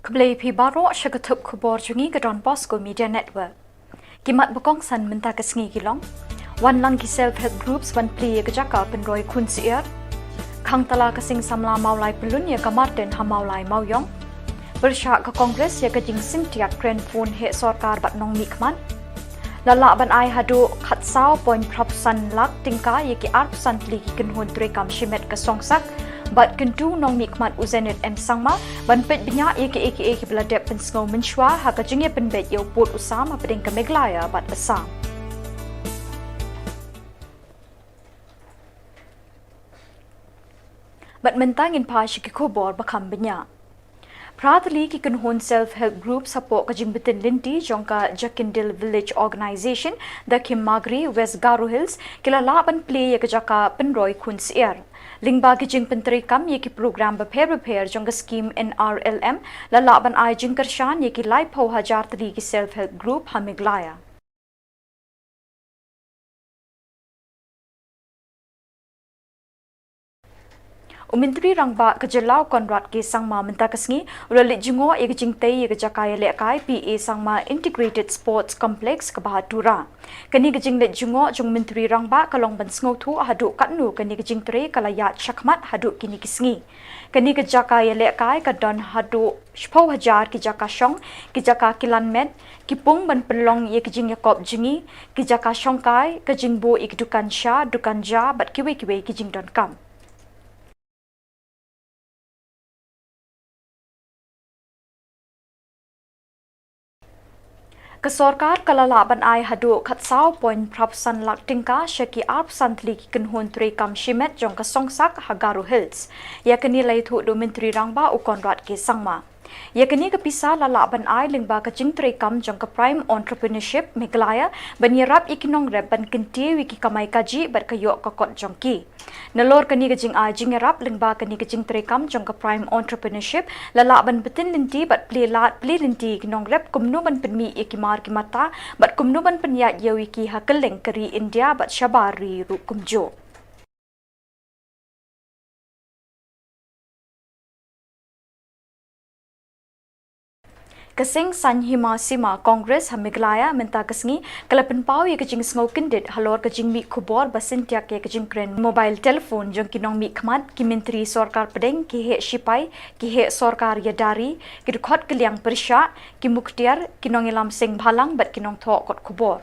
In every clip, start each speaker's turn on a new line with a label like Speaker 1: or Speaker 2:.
Speaker 1: Keblai pi baro syakatup khubor jungi ke Don Bosco Media Network. Kimat bokong san menta ke sengi Shillong. Wan lang ki self-help groups wan pli ke jaka penroi kun sier. Khang tala ke sing samla maulai pelun ya ke Martin ha maulai mauyong. Bersyak ke Kongres ya ke jing sintiak kren phone he sorkar bat nong mikman. Lala ban ai hadu khat sao point prop san lak tingka ya ki arp san pli ki kenhun trekam shimet ke songsak. Bat kentu nong mikmat uzenet em sangma ban pet benya eke beladep pensngau menshwa ha ka jingye penbet yo put usama pedeng ke Meghalaya bat besar. Bat mentangin pa shiki khubor bakam benya. Pratali ki kunhun self-help group support ka jimbitin linti jongka Jakindil Village Organization the Kimagri West Garo Hills kila laban play ya jaka penroi kun sier. Lingba ki jing pentri kam ye ki program prepare jongka scheme NRLM la laban ai jing kershan ye ki lai pau hajar tali ki self-help group ha Meghalaya. Umintri rangba kejelau konrat ke sangma menta kesngi ulalit jungo ye jingtei ye jakaya lekai PA sangma integrated sports complex ke Bahatura. Kani ke jinglet jungo jung menteri rangba kalong ban sngo thu hadu katnu kani ke jingtre kalaya chakmat hadu kini kisngi. Kani ke jakaya lekai ka don hadu shpau hajar ki jaka shong ki jaka kilanmet ki pung ban pelong ye ke jing yakop jingi ki jaka shongkai ke jingbo ik dukan sha dukan ja bat kiwe ki jing don kam. Kesorkar kalalaban ai hadu khat sao point prap san lak tingka syaki arp santli ki kenhun trekam shimet jong ka songsak Hagaru Hills ya kini lai thu do menteri rangba ukon rat ke sangma ya kini ke pisa lalaban ai lingba ka jing trekam jong ka prime entrepreneurship Meghalaya banyerap ikinong rep ban kenti wiki kamai kaji bar ka yok ka kot jongki nalor kini ke jing ai jingerap lingba kini ke jing trekam jong ka prime entrepreneurship lalaban betin linti bat pli linti kinong rep kumnu ban penmi ikimar ki mata bat kumnu ban penyat ye wiki hakeleng keri India bat syabari ru kumjo. Kesing san hima sima Kongres ha Meghalaya menta kesngi kalapen pau ye kejing sngo kendit halor kejing mi khubor basintiak ye kejing kren mobile telephone jong kinong mi khmat ki menteri sorkar pedeng ki he shipai ki he sorkar ye dari ki khot keliang persya ki muktiar kinong ilam sing bhalang bat kinong tho kot khubor.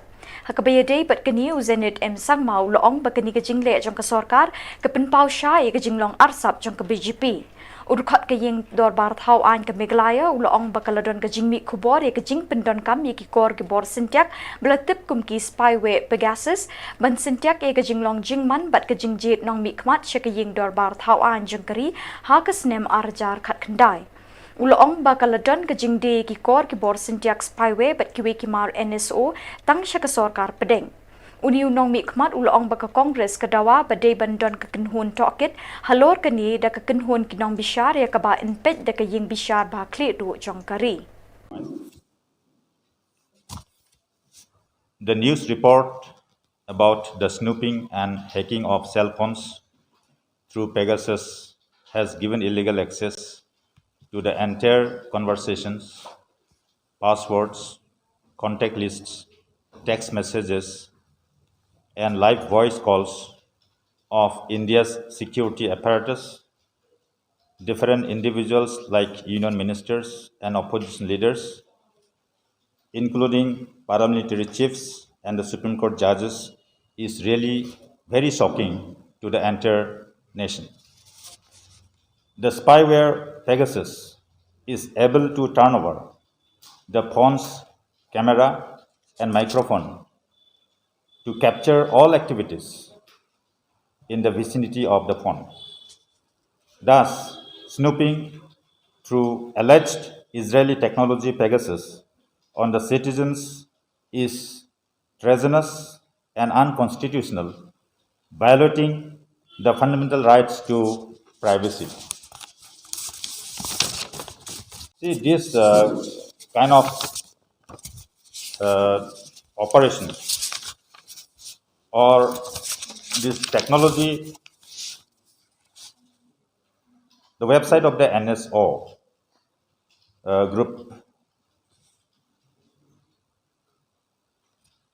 Speaker 1: Hakabaya day bat kini uzenet em sang mau loong ba kini kejing le jong ka sorkar kepen pau sha ye kejing long arsap jong ka BJP. Urkhat ke ying dorbar thau an ke Meghalaya uloong bakaladon ke jingmi khubor ye ke jing pendon kam ye ki kor ke bor sintiak belatip kum ki spyway pegasus ban sintiak ye ke jinglong jingman bat ke jingjet nong mi khmat she ke ying dorbar thau an jengkari ha ke snem arjar khat khandai uloong bakaladon ke jingde ki kor ke bor sintiak spyway bat ki we ki mar NSO tang she ke sorkar pedeng Uni unong mikmat uloong baka Kongres kedawa badai bandon ke kenhun tokit halor keni da ke kenhun kinong bishar ya kaba inpet da ke ying bishar ba klik du jongkari.
Speaker 2: The news report about the snooping and hacking of cell phones through Pegasus has given illegal access to the entire conversations, passwords, contact lists, text messages, and live voice calls of India's security apparatus, different individuals like union ministers and opposition leaders, including paramilitary chiefs and the Supreme Court judges, is really very shocking to the entire nation. The spyware Pegasus is able to turn over the phone's camera and microphone to capture all activities in the vicinity of the phone. Thus, snooping through alleged Israeli technology Pegasus on the citizens is treasonous and unconstitutional, violating the fundamental rights to privacy. See, this kind of operation or this technology, the website of the NSO group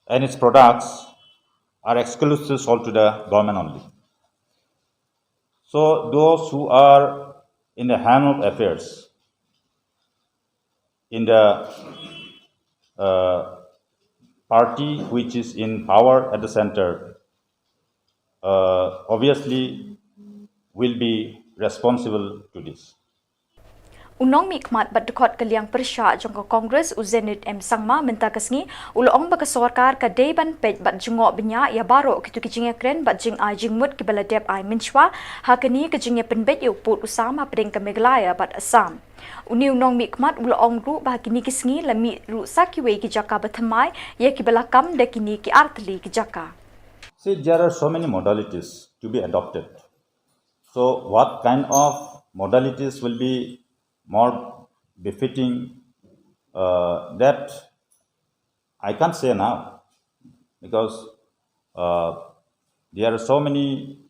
Speaker 2: and its products are exclusive sold to the government only. So those who are in the hand of affairs, in the party which is in power at the center, obviously will be responsible to this.
Speaker 1: Unong mi khmat bat dekot kaliang persya jongko Kongres Uzenit M Sangma minta kasngi ulong baka sorkar ka deban pej bat jungok benya ya baro kitu kijinge kren bat jing ai jingmut ki baladep ai minchwa hakani kijinge penbej yu put usama pedeng ke Meghalaya bat Assam. Uni unong mi khmat ulong ru bah kini kisngi lami ru sakiwe ki jaka bathamai ya ki balakam de kini ki artli ki jaka.
Speaker 2: See, there are so many modalities to be adopted. So what kind of modalities will be more befitting, that I can't say now, because there are so many,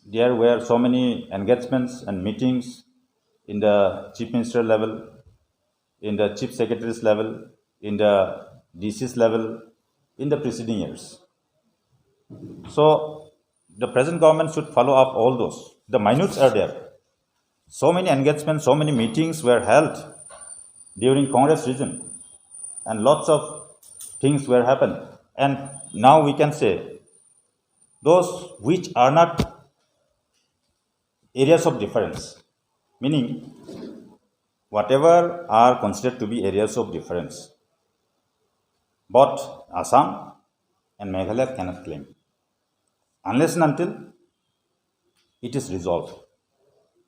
Speaker 2: there were so many engagements and meetings in the Chief Minister level, in the Chief Secretary's level, in the DC's level, in the preceding years. So the present government should follow up all those. The minutes are there. So many engagements, so many meetings were held during Congress region, and lots of things were happening. And now we can say those which are not areas of difference, meaning whatever are considered to be areas of difference, both Assam and Meghalaya cannot claim unless and until it is resolved.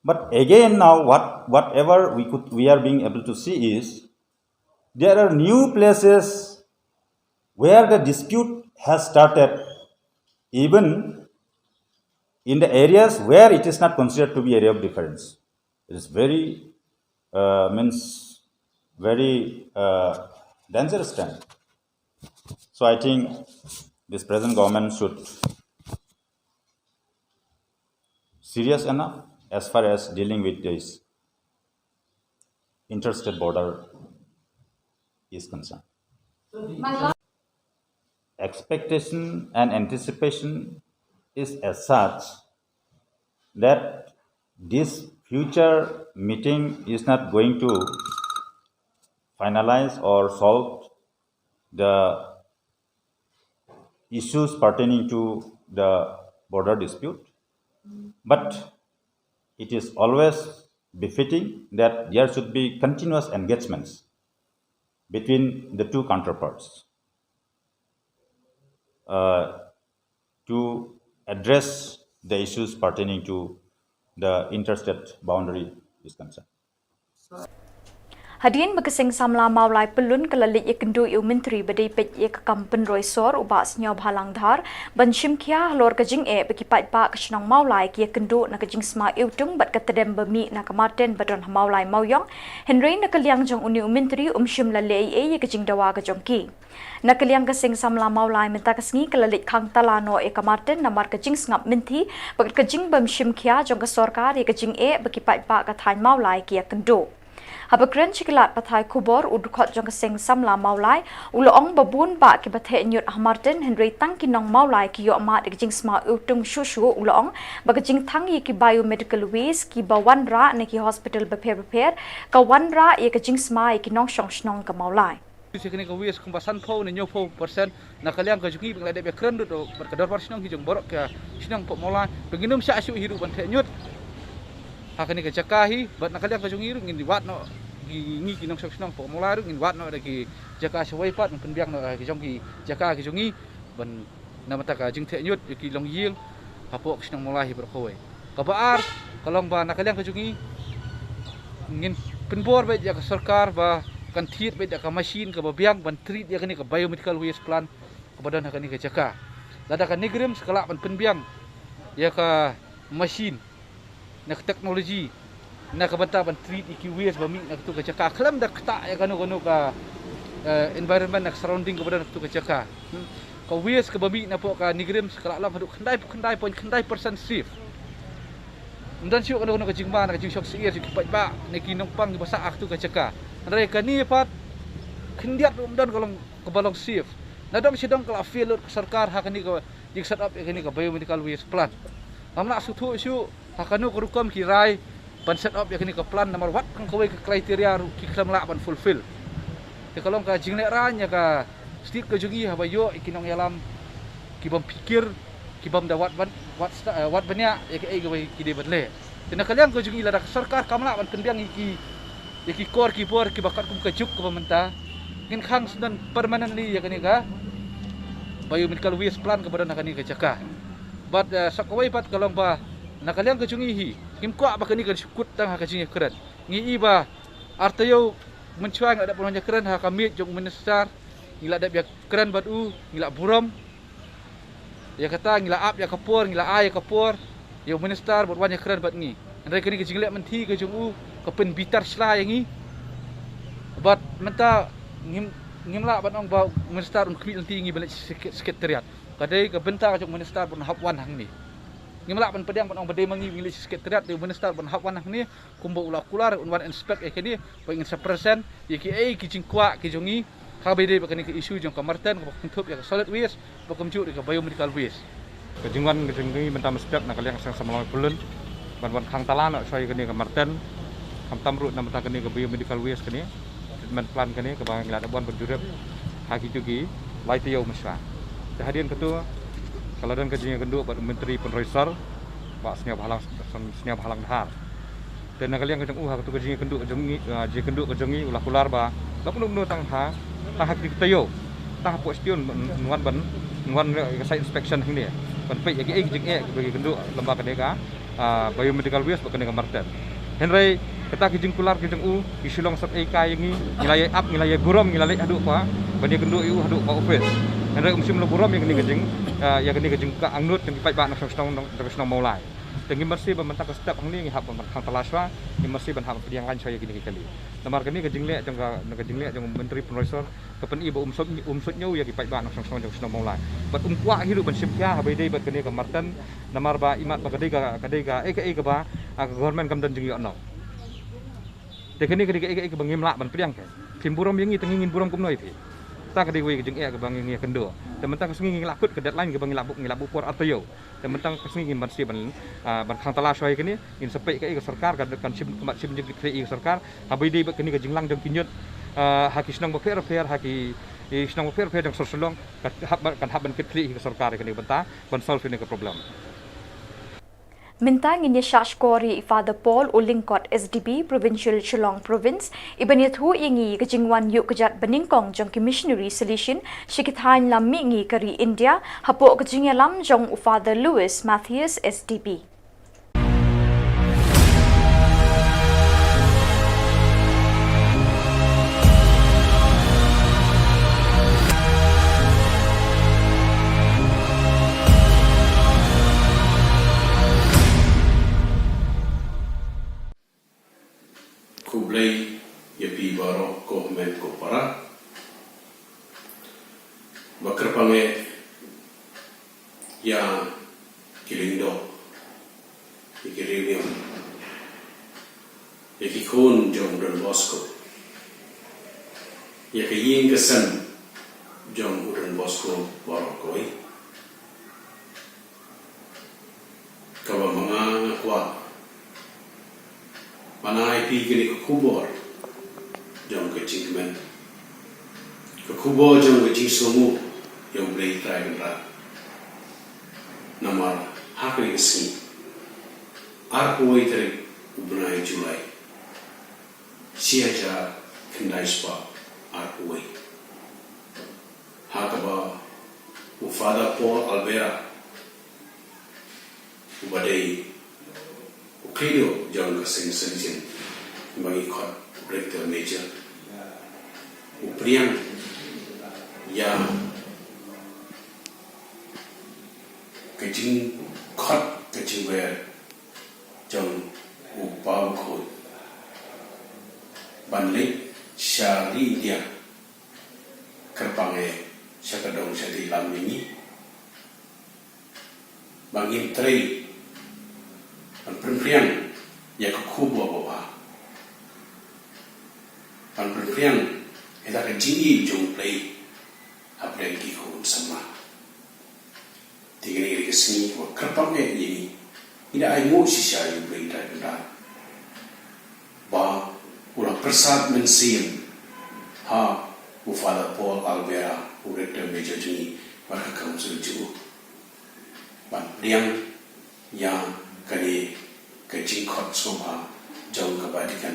Speaker 2: But again now whatever we are being able to see is there are new places where the dispute has started, even in the areas where it is not considered to be area of difference. It is very very dangerous time. So I think this present government should serious enough as far as dealing with this interstate border is concerned. Expectation and anticipation is as such that this future meeting is not going to finalize or solve the issues pertaining to the border dispute, but it is always befitting that there should be continuous engagements between the two counterparts to address the issues pertaining to the interstate boundary is concerned.
Speaker 1: Hadirin bekeseng samla maulai pelun kelalik ikendu iu menteri badai pej ikakam penroi sor ubas nyaw bhalang dhar banshim kia halor kajing bekipat pa kesenong maulai kia kendu na kajing sma iutung bat katedem bemi na kamarten badon maulai mauyong Henry na kaliang jong uni menteri shim lalei kajing dawa kajong ki na kaliang keseng samla maulai minta kesngi kelalik khang talano kamarten na mar kajing ngap menti bat kajing banshim kia jong ka sorkar kajing bekipat pa kathain maulai kia kendu Habakren chikilat pathai Khubor udukot jong keseng samla maulai ulong babun ba ki bathe nyut Martin Henry tangkinong maulai ki yo ma de jing sma utung shushu ulong bagajing thang yi ki biomedical waste ki bawan ra ne ki hospital beper ka wan ra ye ka jing sma ki nong shong shnong ka maulai
Speaker 3: Sekini ka wis kumbasan po ni nyopo persen na kaliang ka juki bang de kren do berkedor parsinong ki jong borok ka sinong po maulai penginum sya asu hidup ban the nyut hakani ka jakahi bat na kaliang ka jong iru ngin wat no ngi ki nong sok po mulai ngin wat no da ki jaka sawai pat penbiang no ki jong ki jaka ki jongi ban na mata ka jing the nyut ki long ying hapok sinong mulai berkhoi ka baar kalong ba na kaliang ka jongi ngin penbor ba ya ka sarkar ba kan thiet ba ya ka machine ka biang ban treat ya kani ka biomedical waste plant ka badan hakani ka jaka lada ka nigrim skala ban penbiang ya ka machine na teknologi na kabanta ban treat iki waste ba mi na tu ka jaka klam da kta ya kanu ka environment na surrounding ka badan tu ka jaka ka waste ka babi na po ka nigrim skala lam hadu khandai percent safe dan siuk kana ka jing ba na jing sok siir ki pat ba ne ki nong pang basa ak tu ka ceka andre ka ni pat khindiat dan kolong ke balong sif na dong sidong kala feel sarkar ha kani ka jing set up kani ka biomedical waste plan amna su thu su ha kanu ko rukam ki rai ban set up kani ka plan nomor wat kang kawai ka kriteria ki klam la ban fulfill te kolong ka jing le ranya ka stik ka jugi ha bayo ikinong yalam ki bam pikir ki bam da wat banyak ya ke ki de badle tena kalian ko jugi la sarkar kamla ban kendiang ki kor ki por ki bakat kum ka juk ko pemerintah ngin khang sudan permanently ya kani ka biomedical waste plan kepada nakani ka caka but sakawai pat kalong ba nakalian ka jungi hi kim ko ba kani ka sukut tang ha ka jingi keren ngi iba artayo mencuang ada punya keren ha kami jong minister ngila ada biak keren batu ngila buram ya kata ngila ap ya kapur ngila ay kapur ya minister buat banyak keren bat ngi andai kani ka jinglek menti ka jungu ka pen bitar sla yang ngi but menta ngimla ban ong ba minister un kwi nanti ngi balik sekretariat kadai ka benta ka minister ban hapwan hang ni ngimla ban pedang ban ong bade mangi ngi sekretariat de minister ban hapwan hang ni kumbo ula kular un wan inspect e kini ba ingin 1% ye ki jingkwa ki jongi ka bede ba kani ke isu jong kamarten ka kuntup ya solid waste ba kumju ka biomedical waste ka jingwan ke jengi benta inspect na kalian sang sama pulun ban khang talana soi kani kamarten kam tamrut na mata kani ka biomedical waste kani treatment plan kani ke bang ngila bon berjurep haki jugi lai tiau mesra hadirin ketua kalau dan kajian kenduk buat menteri penroisar pak seniap halang dahar dan kalian kejeng ketua kajian kenduk kejengi ulah kular ba lapun tang hak diktayo tang postion nuan site inspection ini ban pe yagi kejeng bagi kenduk lembaga deka biomedical waste bakane kamarten Henry kata kijing kular kijing di Shillong sat kai yang ngilai up ngilai buram ngilai aduk pa bani kenduk aduk pa office Henry musim lo buram yang kini kijing ka angnut yang kipai ba nak senong maulai tengi masih bementak step hang ni hab hang talaswa ni masih ban hab yang kan saya kini kali namar kini kijing le jang menteri penroisor kepen ibu umsut nyau ya kipai ba nak senong maulai bat kwa hidup ban simkia habai dei bat kini ka marten namar ba imat ba kadai ka ba government kam dan jengi ono dekeni ke bangim la ban priang ke tim buram yang tengingin buram kum noi pi ta ke dewe jeng ke banging kendo tementang kesenging lakut ke deadline ke banging labuk por atayo tementang kesenging ban si ban khang tala soi kini in sepek ke sarkar kan sim kemat sim jeng ke sarkar habai dei kini ke jinglang jeng kinyut haki senang befer haki senang befer jeng Shillong kan hab ban ke sarkar kini benta ban solve ni ke problem
Speaker 1: Mintang inya Shashkori Father Paul Ulingkot SDB Provincial Shillong Province ibanyat hu ingi kejingwan yuk kejat beningkong jong missionary solution shikithain lammi ngi kari India hapo kejingalam jong Father Louis Matthews SDB
Speaker 4: Kublai ya pi baro ko men ko para bakerpange ya kilindo ikirium ya kikun jong Don Bosco ya kayin kesan jong Don Bosco baro koi kawa mga kwa Manai pi kini ke Khubor jong ke Cingmen ke Khubor jong ke Cingsomu yang boleh try ra namar hak ni kesini arpoi teri ubnai Julai siaja kendai spa arpoi hakaba Father Paul Albera ubadai Ukrido jang kasing solution bagi kot director major upriang yang kecing kot kecing wer jang upau kot banlik syari dia kerpange syakadong syadi lam ini bangin trade priang ya ka khubor baba pan priang eda ka jingi jong play apre ki khun sama tigri ke sini wa krapang ini ida ai mo si sha yu play ta da ba ura prasad mensim ha u Father Paul Alvera u rector major jini wa ka council ju ban priang yang kali kecing kot soba jauh kebadikan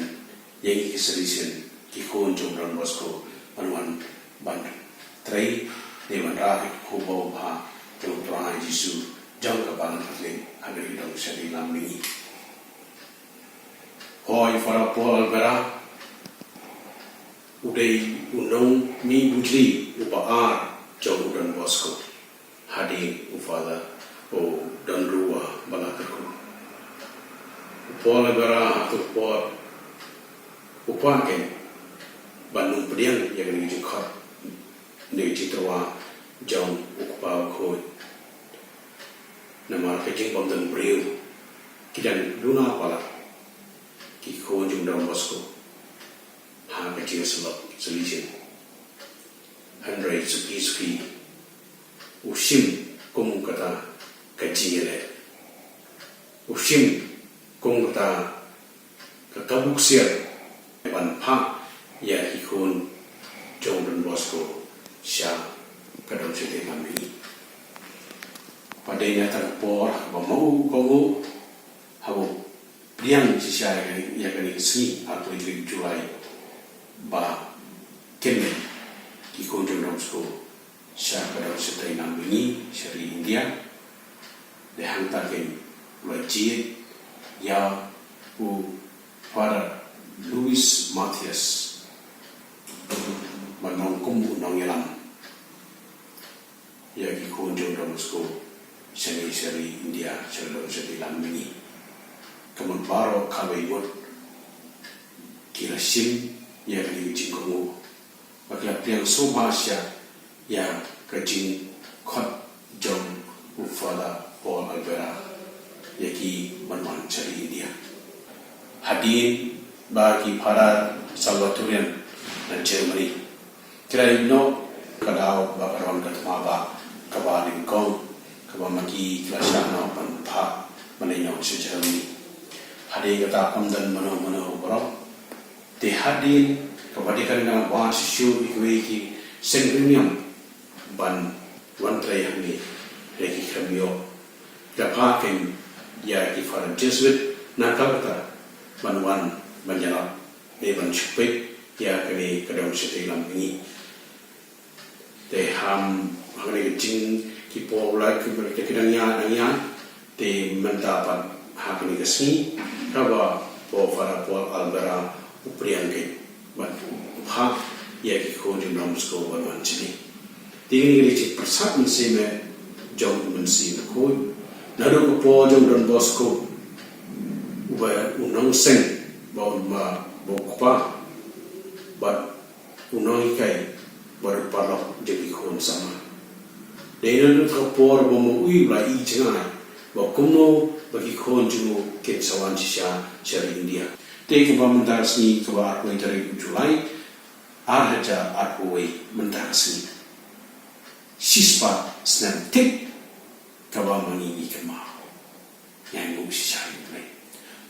Speaker 4: yang kisah kikun jom Don Bosco manuan ban tray dewan rakyat kubau bah jauh tuan Yesus jauh kebalan hati agar hidung seri lambi hoi Father Paul Alvera udai undang mi bujri upaar jauh Don Bosco hadir Father o dan ruwa balakaku Paul Alvera atau Paul upake Bandung pediang yang ni jengkot ni citrawa jauh ukpa khoi nama kecing pemdan beriu kidan luna pala ki khoi jung Don Bosco ha kecing selok solution Andre suki usim kum kata kecil usim kung kata kakabuk siap ban pa ya ikun John Don Bosco sya kadang sedih kami pada ini tak por mau kau habu diam sisa yang kini sini atau di Julai ba kemen ikun John Don Bosco sya kadang sedih kami dari India dihantarkan wajib ya u para Louis Matthias menongkum unang yalam ya ki kunjung Don Bosco seri India seri lam ini kemun baro kawai mut kira sim ya ki jingkongu bakla priang sobasya ya kajing khot jong ufala Paul Alvera yaki manwan cari India hadir bagi para Salvatorian dan Germany kira ino kadau bakaron katmaba kabaling kong kabamagi klasana panpa manenyo si Germany hadir kata amdan mano bro te hadir kabadikan dengan wan sisyu ikweki sengrinium ban wan trayang ni reki kramyo dapaken ya ki faran Jesuit nakalta banwan banjalap beban chupik ya kini kadang seti lam ini te ham hangani jing ki pola ki berke kidanya anya te mendapat hakini kesni kaba po fara po Alvera upriang ke ban hak ya ki ko Don Bosco banwan chini tinggi ni cik persat mensime jom mensi ko nado po John Don Bosco wa unang seng ba ma bokpa ba unang kai baru parok jadi khon sama denen ko por bo mo ui ba I chengai ba kumno bagi khon jumu ke sawan sisha cari India te ke ba mentar sni ko ba ko dari Julai arja atway mentar sni sispa snan tik kaba mani kema yang mo sisha ni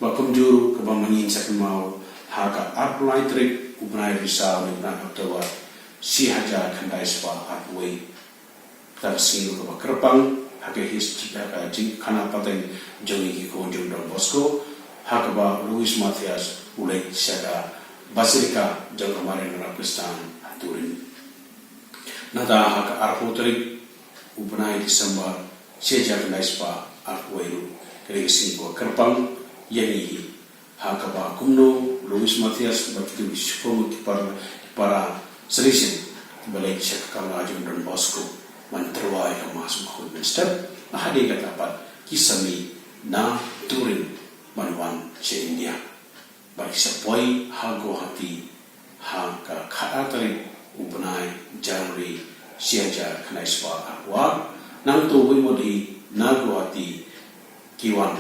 Speaker 4: ba kumjuru kaba mani sakmao haka apply trip ubnai risau ni na tawa si haja kandai spa atway tar sinu kaba kerpang hake his ka jing kana pateng jongi ki ko John Don Bosco haka ba Louis Matthias ulai sada Basilica jang kemarin na Pakistan aturin nada haka arpo trip ubnai Desember seja kandai spa atway kali sini ko kerpang yani haka ba kumno Louis Matthias bakti bispomu para solution balik cek kala John Don Bosco manterwai ka masuk Health Minister ahadi kata dapat kisami na turin manwan se India balik sepoi hago hati haka khaatari ubnai January siaja kanai spa akwa nang to wimodi nago hati kiwan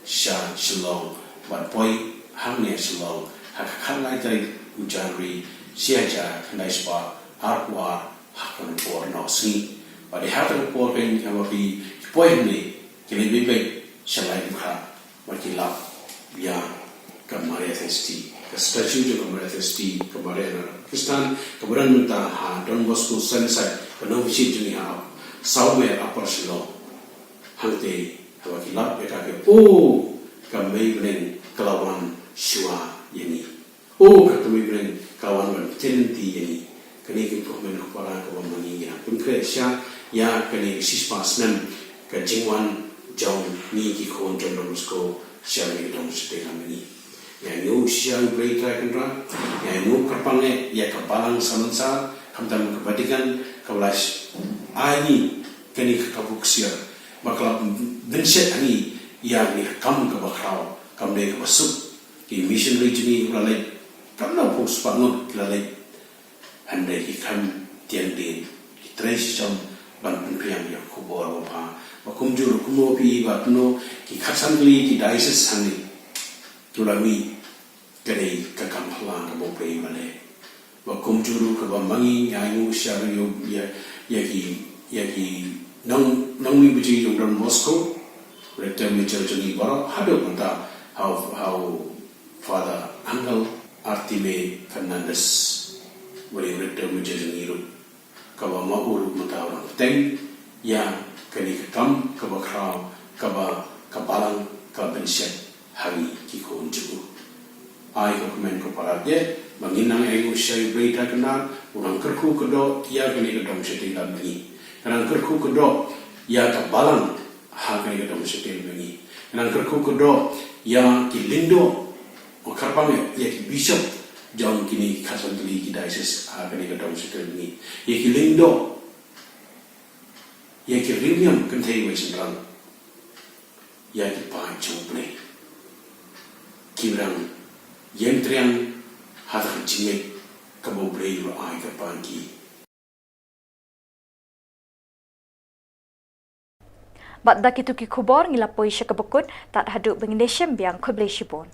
Speaker 4: sha Shillong ban poi hang ne Shillong ha khang lai tai ujari sia ja khnai spa arwa hakon por no si ba de hakon por pen ka bi poi ne kini bi be shalai kha ma ki la ya Meghalaya ST the statute of Meghalaya ST Khubor Kristan kemudian minta ha Don Bosco Sunside penuh visit juni ha somewhere upper Shillong hangte hawa kilap beta ke kami belen kelawan shua yani kami belen kawan ban tenti yani kini ke komen kepala kawan mani ya pun sya ya kini sispa senam ke jingwan jauh ni ki kon Don Bosco sya ni dong setelah mani yang new siang berita kendra, yang new kerpange, ya kebalang samansa, kamtam kebatikan, kebelas ani kini kekabuksier, maklah benset ani yang ni kam kebakrau, kam dek kebasuk, di mission region lalai, kam na pos pangut lalai, andai kam tiang din, di trace jam ban penpriang ya Khubor apa, bakumjur kumopi batno, ki katsangli ki diocese hani. Tulami kini kekampalan kamu pray male, wakumjuru kebamangi nyanyu syariyo yaki nang wibuji Don Bosco, rector Mitchell Juni Barak hadu mata how Father Uncle Artime Fernandez wali rector Mitchell Juni ru kabamau mata orang teng yang kini kekam kabakrau kabalang kabenset hari kiko unjuku. Ai ko komen ko parade manginang ego syai berita kenal orang kerku kedok ia kini kedong setil lagi. Karena kerku kedok ia kabalang ha kini kedong setil lagi. Karena kerku kedok ia kilindo karpang ia ki bishop jang kini kasan tuli ki diocese ha kini kedong setil lagi. Ia kilindo ia ki rimyam kentai wajibran ia ki pai chomple kibrang yang triang hatak jingit kabobrei ro ai kapangi.
Speaker 1: Bat dak itu ki Khubor ngilapoi syakabukut tak haduk bengindesem biang kublai shibon.